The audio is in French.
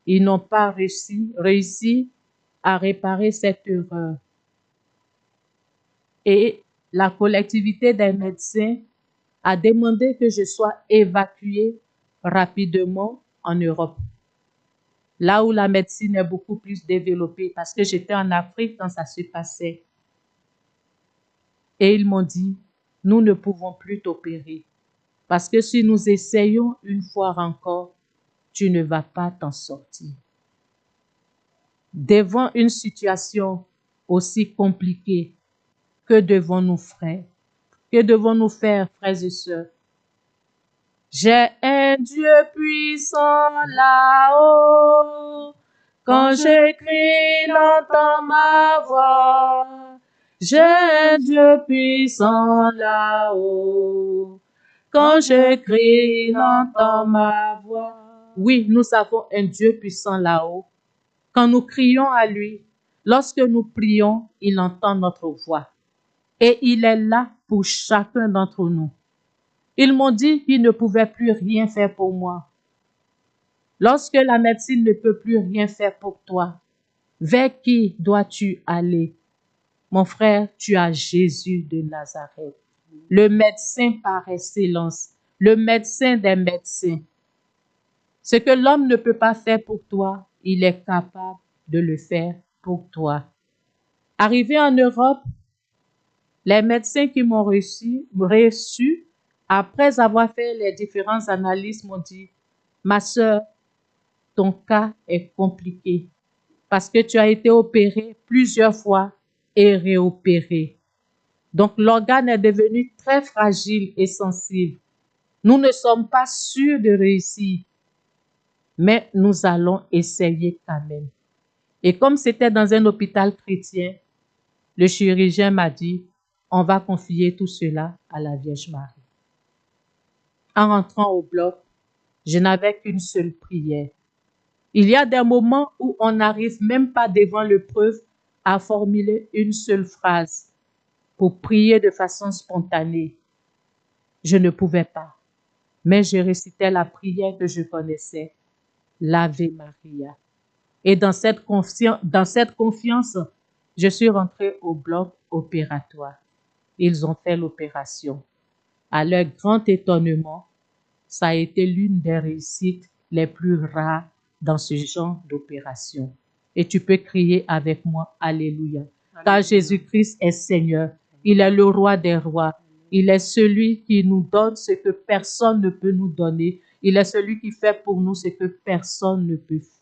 Ils n'ont pas réussi à réparer cette erreur. Et la collectivité des médecins a demandé que je sois évacuée rapidement en Europe, là où la médecine est beaucoup plus développée, parce que j'étais en Afrique quand ça se passait. Et ils m'ont dit, nous ne pouvons plus t'opérer, parce que si nous essayons une fois encore, tu ne vas pas t'en sortir. Devant une situation aussi compliquée, que devons-nous faire? Que devons-nous faire, frères et sœurs? J'ai un Dieu puissant là-haut. Quand j'écris, il entend ma voix. J'ai un Dieu puissant là-haut. Quand j'écris, il entend ma voix. Oui, nous avons un Dieu puissant là-haut. Quand nous crions à lui, lorsque nous prions, il entend notre voix. Et il est là pour chacun d'entre nous. Ils m'ont dit qu'ils ne pouvaient plus rien faire pour moi. Lorsque la médecine ne peut plus rien faire pour toi, vers qui dois-tu aller? Mon frère, tu as Jésus de Nazareth, le médecin par excellence, le médecin des médecins. Ce que l'homme ne peut pas faire pour toi, il est capable de le faire pour toi. Arrivé en Europe, les médecins qui m'ont reçu, après avoir fait les différentes analyses, m'ont dit, ma sœur, ton cas est compliqué parce que tu as été opérée plusieurs fois et réopérée. Donc l'organe est devenu très fragile et sensible. Nous ne sommes pas sûrs de réussir, mais nous allons essayer quand même. Et comme c'était dans un hôpital chrétien, le chirurgien m'a dit, on va confier tout cela à la Vierge Marie. En rentrant au bloc, je n'avais qu'une seule prière. Il y a des moments où on n'arrive même pas devant l'épreuve à formuler une seule phrase pour prier de façon spontanée. Je ne pouvais pas, mais je récitais la prière que je connaissais, l'Ave Maria. Et dans cette confiance, je suis rentrée au bloc opératoire. Ils ont fait l'opération. À leur grand étonnement, ça a été l'une des réussites les plus rares dans ce genre d'opération. Et tu peux crier avec moi, Alléluia. Car Jésus-Christ est Seigneur. Il est le roi des rois. Il est celui qui nous donne ce que personne ne peut nous donner. Il est celui qui fait pour nous ce que personne ne peut